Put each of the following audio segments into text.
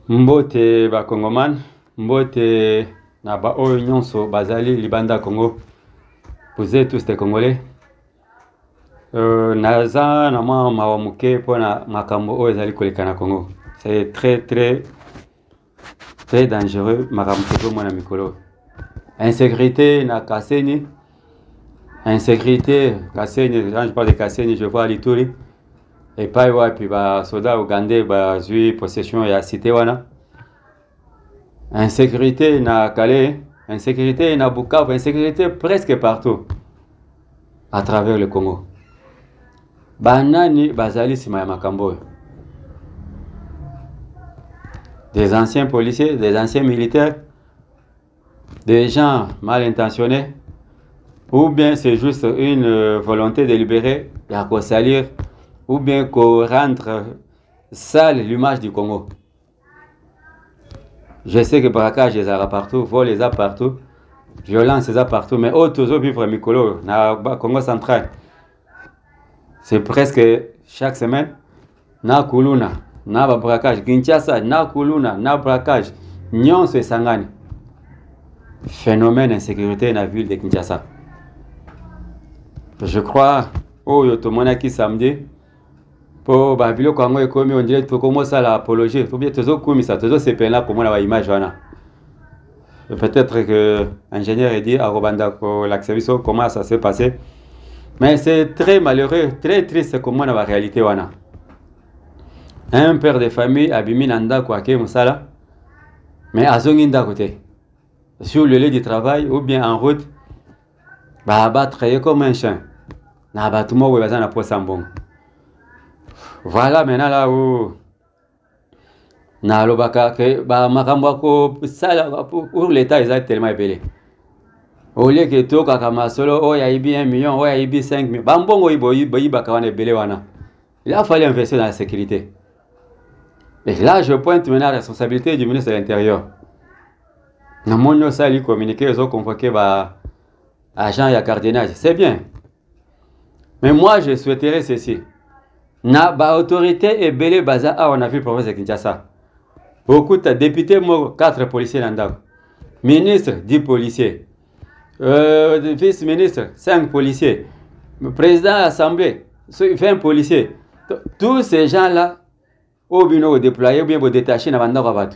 Mbote ba Congoman, mbote na ba oyo nyonso bazali libanda Congo. Vous êtes tous des Congolais. Naza na mawamuke pona makambo oyo ezali koleka na Congo. C'est très dangereux makambo mona mikolo. Insécurité na Kaseni. Insécurité Kaseni, quand je parle de Kaseni, je vois l'Ituri. Et pas puis ba soda ougandais ba zui possession ya cité wana. Insécurité na Calais, insécurité na Bukavu, insécurité presque partout à travers le Congo. Banani bazali sima ya makambo. Des anciens policiers, des anciens militaires, des gens mal intentionnés, ou bien c'est juste une volonté délibérée de salir, ou bien qu'on rendre sale l'image du Congo. Je sais que braquage les a partout, vol les a partout, violence les a partout, mais toujours vivre Mikolo, na Congo central. C'est presque chaque semaine, na Kuluna, na braquage, Kinshasa, na Kuluna, na braquage, Nyonso et Sangani. Phénomène d'insécurité dans la ville de Kinshasa. Je crois, Yotomona qui samedi, pour Babilo Kongo et Komi, on dirait qu'il faut commencer à l'apologie. Il faut bien toujours comme ça, toujours ces peines-là, comme on a l'image. Peut-être que l'ingénieur a dit à Robanda pour l'acceptation comment ça s'est passé. Mais c'est très malheureux, très triste comment on a la réalité. Un père de famille a bimi nanda kwa ke musala, mais à zonginda côté. Sur le lieu du travail ou bien en route, bah travailler comme un chien. Na batuma ou bazana pour sambon. Voilà maintenant là où na lobaka que ba makambo ko sala pour l'état est tellement ébélé. Au lieu que to kaka solo oh ya ibi 1 million, oh ya ibi 5 millions. Bambongo iboyi bakawana ébélé wana. Il a fallu investir dans la sécurité. Et là je pointe maintenant la responsabilité du ministre de l'Intérieur. Na monyo sali communiquer ils ont convoqué ba agent ya cardinage. C'est bien. Mais moi je souhaiterais ceci. Na ba autorité et belé baza a on a vu province de Kinshasa. Beaucoup de députés, 4 policiers dans ministre, 10 policiers. Vice-ministre, 5 policiers. Président de l'Assemblée, 20 policiers. Tous ces gens-là, au bino déployés ou bien détachés dans le Bandar.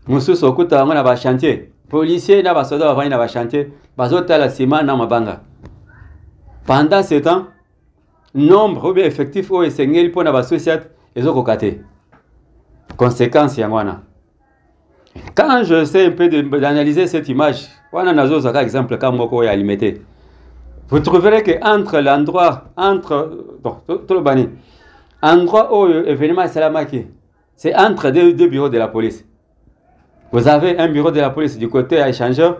Moussous Sokuta, on a chantier. Policiers, na basoda avant na chantier. Bazota la ciment na mabanga. Pendant ce temps, nombre ou bien effectif ou essengel pour na société et zokokaté. Conséquence yangwana. Quand je sais un peu d'analyser cette image, wana nazo zaka exemple comme moko ya limité. Vous trouverez que entre l'endroit tout le bani endroit où événement salamaki, c'est entre deux bureaux de la police. Vous avez un bureau de la police du côté à échangeur,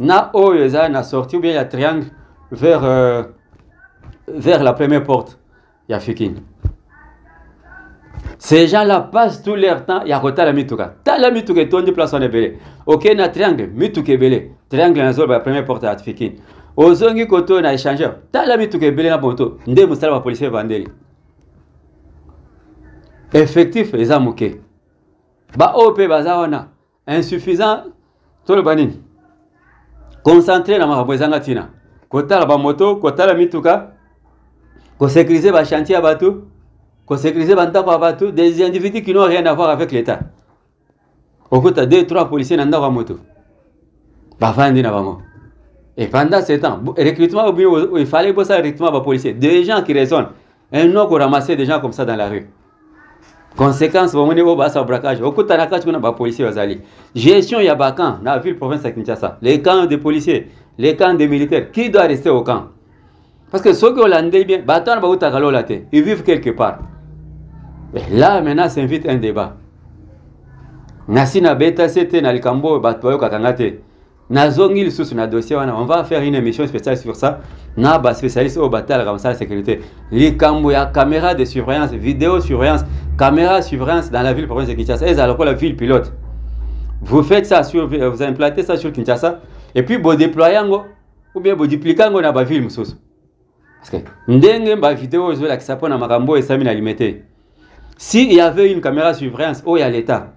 na o yeza na sorti ou bien il y a triangle vers la première porte, il y a Fikin. Ces gens-là passent tout leur temps, il y a Kota la Mituka. T'as la Mituka, ton déplacement est belé. Ok, na triangle, Mituka est belé. Triangle na zone, la première porte à Fikin. Aux zongi koto na échangeur. T'as la Mituka est belé na bonto. Nde moussala wa policier vandeli. Effectif, les amouké. Ba OP bazawana. Insuffisant, tout le banin. Concentré na mahabwezanga tina. Kota la ba moto, kota la Mituka. Ko sécuriser ba chantier à bateau. Qu'on sécurise des individus qui n'ont rien à voir avec l'État. Au côté de 2-3 policiers dans la moto. Et pendant ce temps, recrutement, il fallait bosser le recrutement des policiers. Des gens qui raisonnent. Un nom qu'on ramassait des gens comme ça dans la rue. Conséquence, on est au bas au braquage. Au côté de la policiers, gestion Yabakan, dans la ville province de Kinshasa. Les camps de policiers, les camps de militaires. Qui doit rester au camp? Parce que ceux qui ont l'andé bien, ils vivent quelque part. Mais là, maintenant, c'est vite un débat. Nasina beta c'était na likambo batwayo kakangate. Nazongil sous na dossier on va faire une émission spéciale sur ça. Na ba spécialiste au batal comme ça la sécurité. Likambo ya caméra de surveillance, vidéo surveillance, caméra de surveillance dans la ville province de Kinshasa. Et alors la ville pilote. Vous faites ça sur vous implantez ça sur Kinshasa et puis vous déployez ou bien vous dupliquez na ba ville mususu. Parce que ndenge ba vidéo zo la kisapona makambo et Samina limité. S'il y avait une caméra de surveillance, où il y a l'État,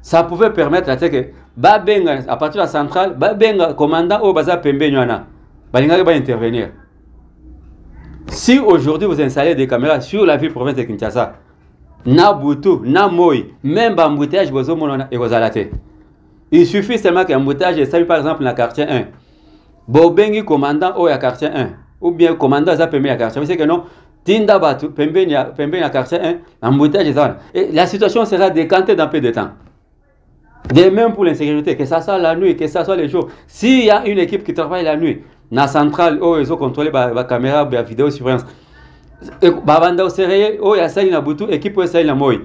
Ça pouvait permettre à ce que Babenga, à partir de la centrale, Babenga, commandant au Baza Pembe Nyana, Balinga va intervenir. Si aujourd'hui vous installez des caméras sur la ville province de Kinshasa, na Boutou, na Moï, même embouteillage, il suffit seulement qu'un embouteillage est par exemple dans le quartier 1. Bobengi commandant au quartier 1, ou bien commandant za Pembe à quartier 1. Vous savez que non, Tinda Batu, Pembe à quartier 1, embouteillage est. Et la situation sera décantée dans peu de temps. De même pour l'insécurité, que ça soit la nuit, que ça soit les jours. S'il y a une équipe qui travaille la nuit, na centrale, ils ont contrôlé la caméra, la vidéosurveillance. Babanda sereye, il y a ça, il y a Boutou, équipe, il y a Moï.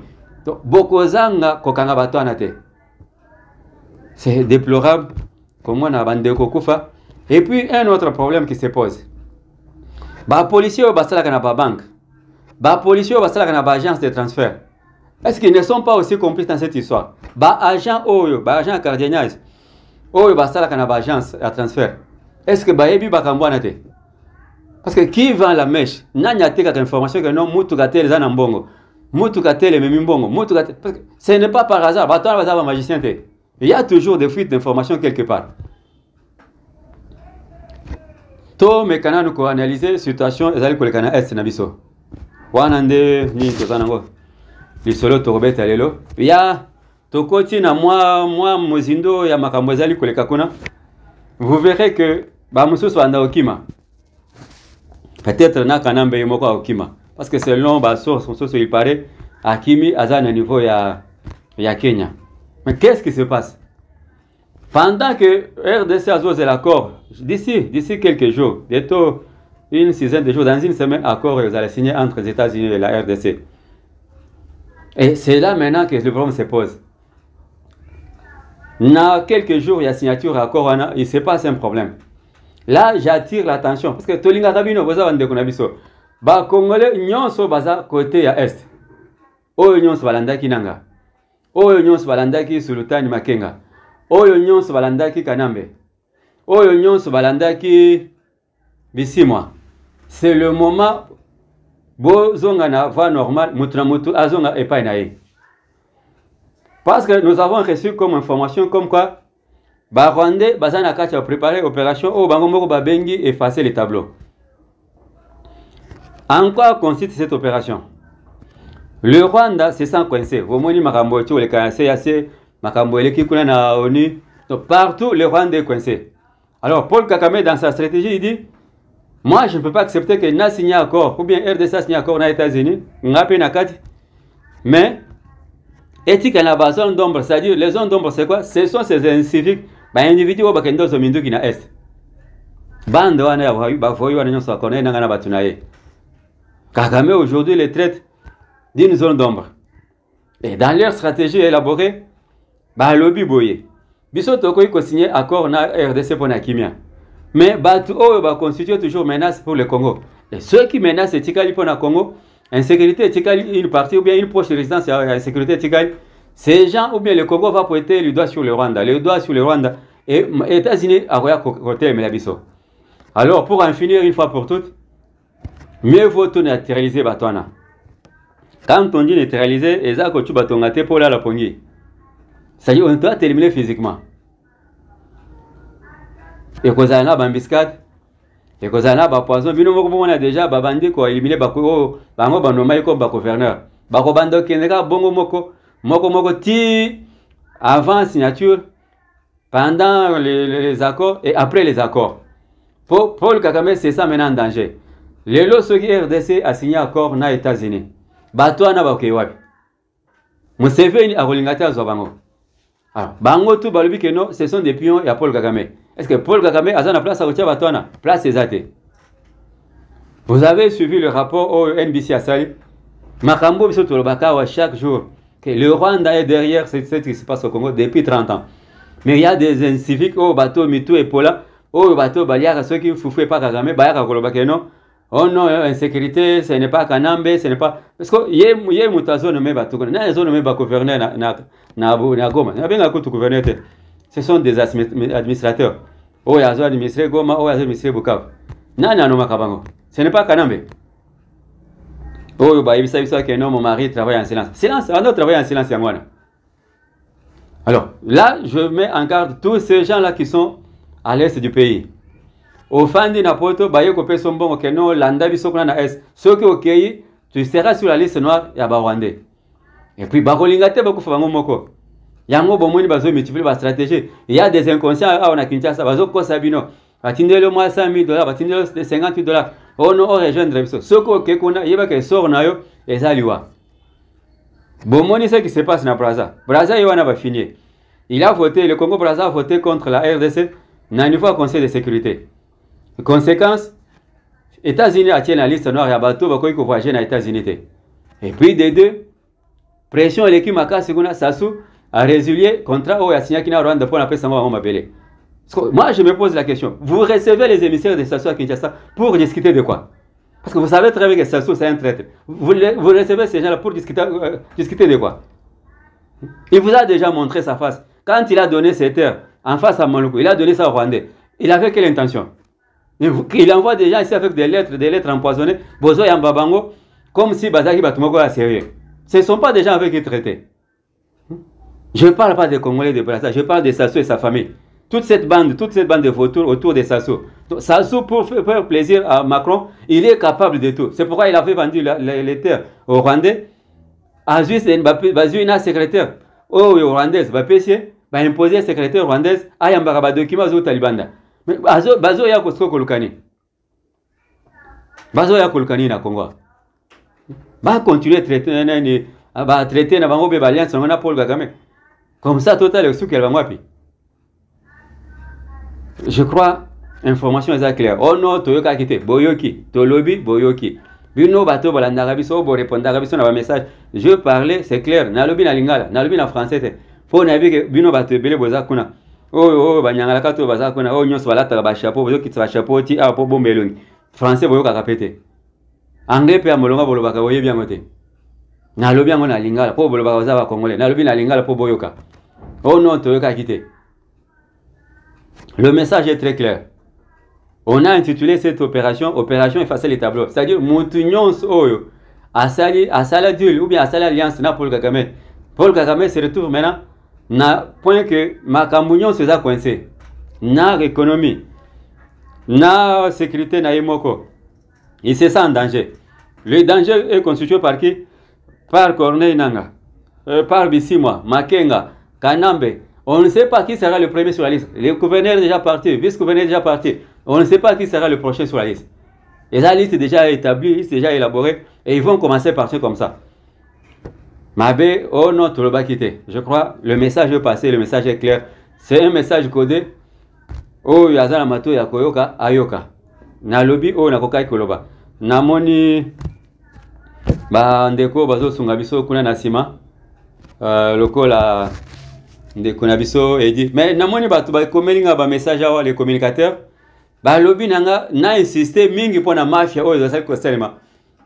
Donc, beaucoup zanga kokanga bato anate. C'est déplorable, comme on a bandé kokufa. Et puis, un autre problème qui se pose. Les policiers au Bastala na banque. Les policiers au Bastala na agence de transfert. Est-ce qu'ils ne sont pas aussi complices dans cette histoire? Les agents oyo, les agents cardinaux, oyo Bastala na agence à transfert. Est-ce que bayebi bakambo nate? Parce que qui vend la mèche? Nanya teka information que non mutu katel za na mbongo. Mutu katel memi mbongo. Mutu katel. Parce que ce n'est pas par hasard. Bato na ba magicien te. Il y a toujours des fuites d'informations quelque part. To mekana nuko analyser situation ezali kolekana est na biso. Wana nde ni tozana ngo. Lisolo to robeta lelo. Ya tokoti na moi mozindo ya makambo ezali koleka kuna. Vous verrez que ba mususu anda okima. Peut-être na kanambe moko okima parce que selon ba source il paraît akimi azana niveau ya Kenya. Mais qu'est-ce qui se passe? Pendant que RDC a osé l'accord, d'ici quelques jours, bientôt une dizaine de jours, dans une semaine, accord ils allaient signer entre les États-Unis et la RDC. Et c'est là maintenant que le problème se pose. Dans quelques jours, il y a signature accord, il se passe un problème. Là, j'attire l'attention parce que Tolinga Tabino, vous avez dit ba Congolais, nyonso baza côté à est. Oyo nyonso balandaki nanga. Oyo nyonso balandaki Sultani Makenga. Oyo nyonso balandaki Kanambe. Oyo nyonso balandaki Bisimwa. C'est le moment bozonga na voie normale, mutu na mutu azonga epai na ye. Parce que nous avons reçu comme information comme quoi ba Rwandais bazana kati a préparé opération au bango moko ba bengi effacer les tableaux. En quoi consiste cette opération? Le Rwanda se sent coincé. Vous voyez makambo tu le kansé assez makambo eleki kuna na ONU. Donc partout le Rwanda est coincé. Alors Paul Kagame dans sa stratégie il dit moi je ne peux pas accepter que na signé accord ou bien RDC signé accord na États-Unis, ngape na kati. Mais éthique à la zone d'ombre, c'est-à-dire les zones d'ombre c'est quoi? Ce sont ces inciviques, bah individus au bakendo zomindu qui na est. Bande wana ya ba voyu wana nyonso akona na ngana batunaye. Kagame aujourd'hui les traite d'une zone d'ombre. Et dans leur stratégie élaborée, bah lobby boye. Biso toko iko signé accord na RDC pour na kimia. Mais batu oyo ba constitue toujours menace pour le Congo. Et ceux qui menacent etikali pour na Congo, insécurité etikali une partie ou bien une proche résidence à insécurité etikali, ces gens ou bien le Congo va pointer le doigt sur le Rwanda, le doigt sur le Rwanda et États-Unis à roya côté melabiso. Alors pour en finir une fois pour toutes, mieux vaut tout naturaliser batwana. Quand on dit neutraliser, et ça que tu batongate pour la pongi. C'est-à-dire on doit t'éliminer physiquement. Et qu'on a bambiscade, et qu'on a poison, bino moko on a déjà babandi ko éliminer bako bango banomai ko ba gouverneur. Bako bando keneka bongo moko ti avant signature, pendant les accords et après les accords. Paul Kagame c'est ça maintenant en danger. Les lots qui RDC a signé accord na États-Unis. Batwana bakoye wapi? Museveni akolingata azwa bango. Alors, bango tout balobi que non, ce sont des pions et Paul Kagame. Est-ce que Paul Kagame a la place à Otia Batwana? Place exacte. Vous avez suivi le rapport au NBC à Sali. Makambo biso tolobaka chaque jour que le Rwanda est derrière ce qui se passe au Congo depuis 30 ans. Mais il y a des inciviques au bateau Mitou et Pola, au bateau Baliara, ceux qui ne fouffent pas Kagame, Bayaka kolobaka non. Oh non, insécurité, ce n'est pas Kanambe, ce n'est pas. Parce que y a une zone mais bateau. Il y a une zone mais ba gouverneur na Goma. Il y a bien un coup de gouverneur. Ce sont des administrateurs. Oh, il y a un administrateur Goma, oh, il y a un administrateur Bukavu. Nana no makabango. Ce n'est pas Kanambe. Oh, bah il s'agit que non, mon mari travaille en silence. Silence, on doit travailler en silence, Yangwana. Alors, là, je mets en garde tous ces gens-là qui sont à l'est du pays. Au Fandi Napoto, Baye Kopé Sombon, Okeno, Landa Bisokuna na Est. Ceux qui ont tu seras sur la liste noire, il y a Rwandais. Et puis, Bakolingate, beaucoup de Moko. Yango Bomoni Bazo multiplier la stratégie. Il y a des inconscients à Kinshasa, Bazo Kosabino. Batinde le mois 100 000 $, batinde le 58 $. Oh non, on rejoindre. Ceux qui ont il y a des sorts nayo, et ça lui va. Bomoni, ce qui se passe dans Braza. Braza, il va finir. Il a voté, le Congo Braza a voté contre la RDC dans le niveau Conseil de sécurité. Conséquence, États-Unis a la liste noire, il y a bateau, il faut voyager dans les États-Unis. Et puis, des deux, pression à l'équipe Maka Seguna Sassou a résilié contrat où il y a signé qui n'a Rwanda pour la paix sans moi. Moi, je me pose la question. Vous recevez les émissaires de Sassou à Kinshasa pour discuter de quoi? Parce que vous savez très bien que Sassou, c'est un traître. Vous recevez ces gens-là pour discuter de quoi? Il vous a déjà montré sa face. Quand il a donné ses terres en face à Maluku, il a donné ça au Rwandais. Il avait quelle intention? Il envoie des gens ici avec des lettres empoisonnées, Bozo et Mbabango, comme si Bazaki Batumoko a sérieux. Ce ne sont pas des gens avec qui traiter. Je ne parle pas des Congolais de Brazzaville, je parle de Sassou et sa famille. Toute cette bande de vautours autour de Sassou. Sassou, pour faire plaisir à Macron, il est capable de tout. C'est pourquoi il avait vendu les terres aux Rwandais. Azus un secrétaire au Rwandais, va imposer secrétaire rwandaise à Yambara document aux Talibanda. Mais Bazo ya Kosko Kolukani. Bazo ya Kolukani na Congo. Va continuer à traiter na bango be alliance na Paul Kagame. Comme ça total le souk elle va mwapi. Je crois information est claire. Oh non, toyoka kité, boyoki, tolobi, boyoki. Bino bato balanda biso bo répondre biso na message. Je parlais, c'est clair. Na lobi na lingala, na lobi na français. Faut na bi bino bato belé boza kuna. Oh banyangala kato baza kuna. Oh nyonso balata ba chapeau, bozo kitsa chapeau ti a po bombelongi. Français boyoka kapete. Anglais pe amolonga bolobaka boye bien moté. Na lobi yango na lingala po bolobaka baza ba congolais. Na lobi na lingala po boyoka. Oh non, toyoka kité. Le message est très clair. On a intitulé cette opération Opération effacer les tableaux. C'est-à-dire, Moutunions Oyo, Asala Dul ou bien Asala Alliance na Paul Kagame. Paul Kagame se retrouve maintenant na point que Makambounion se a coincé. Na économie, na sécurité na Imoko. Il se sent en danger. Le danger est constitué par qui? Par Corneille Nanga, par Bissimoa, Makenga, Kanambe. On ne sait pas qui sera le premier sur la liste. Le gouverneur est déjà parti, le vice-gouverneur est déjà parti. On ne sait pas qui sera le prochain sur la liste. Et la liste est déjà établie, déjà élaborée, et ils vont commencer à partir comme ça. Mabé, oh non, tout le bas quitté. Je crois, le message est passé, le message est clair. C'est un message codé. Oh, yazala mato ya koyoka, ayoka. Na lobi, oh, na kokai koloba. Na moni, ba ndeko, bazo sungabiso, kuna nasima. Lokola, ndeko nabiso, edi. Mais na moni batu, ba komelinga ba message awa, les communicateurs. Ba lobi nanga, na insisté mingi pour na mafia, oh, zasali kostelema.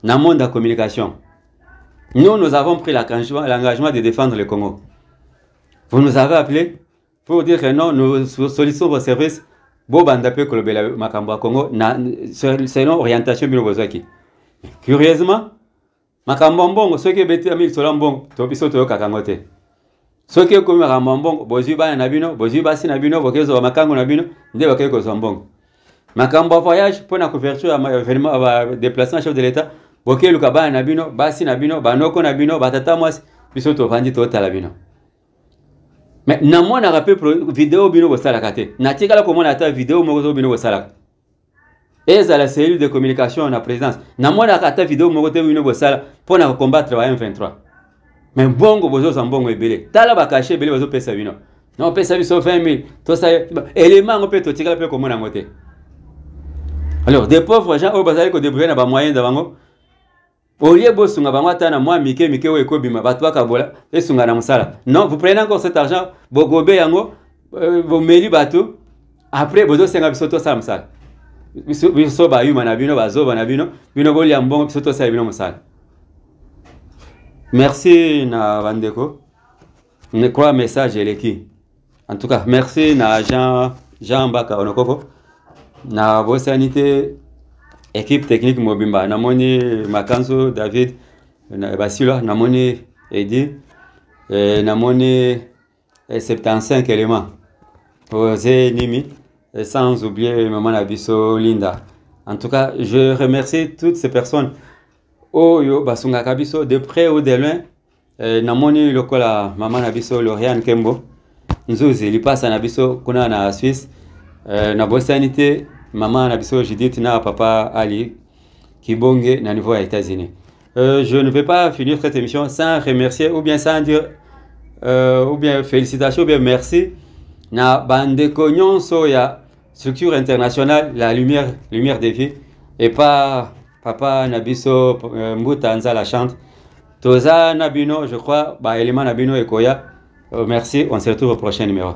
Na monde de communication. Nous avons pris l'engagement de défendre le Congo. Vous nous avez appelé pour dire que non, nous sollicitons vos services. Bobandapé Kolobela Makamba Congo, selon orientation Bilobozaki. Curieusement, Makambambong, ceux qui bêtent à 1000 solambong, Topiso Toyo Kakangote. Ceux qui ont commis Makambambong, Bozuba Nabino, Bozuba Sinabino, Bokezo Makango Nabino, Ndebakeko Zambong. Makamba voyage pour la couverture à déplacement chef de l'État. Boke Lukaba Nabino, Basi Nabino, Banoko Nabino, Batata Mwas, Bisoto Vandi Tota Labino. Mais Namo n'a rappelé vidéo Bino Salakate. Natika la commande à ta vidéo Mogozo Bino Salak. Et à la cellule de communication en la présidence. Namo n'a rappelé vidéo Mogozo Bino Salak pour combattre la M23. Mais Bongo Bozo Zambongo et Belé. Talaba caché Belé Bozo Pesa Bino. Non, Pesa Biso 20 000. Tout ça, élément on peut totika la commande à moté. Alors, des pauvres gens au bazar qui débrouillent dans les moyens d'avant. Au lieu de sunga bangwata na moi mike we kobima batwa kabola et sunga na musala. Non, vous prenez encore cet argent, bogobe yango, vous meli bateau, après bozo senga bisoto sa musala. Biso ba yuma na bino bazo ba na bino, bino boli ambongo bisoto sa bino musala. Merci na bandeko. Ne crois message eleki. En tout cas, merci na Jean Mbaka Onokoko. Na vos sanité équipe technique Mobimba, namoni Makanzo, David, Basila, namoni Edi, namoni 75 éléments. Osé Nimi, sans oublier Maman Nabiso Linda. En tout cas, je remercie toutes ces personnes. Oyo Basunga Kabiso, de près ou de loin. Namoni lokola Maman Nabiso Loriane Kembo. Nzuzi, li passe Nabiso kuna na Suisse. Na Bosanité, Maman Nabiso Judith na Papa Ali Kibonge na niveau aux États-Unis. Je ne vais pas finir cette émission sans remercier ou bien sans dire ou bien félicitations ou bien merci na bandeko nyonso ya structure internationale la lumière des vies et pas Papa Nabiso Mbuta Nzala chante Toza Nabino je crois ba élément Nabino Ekoya. Merci, on se retrouve au prochain numéro.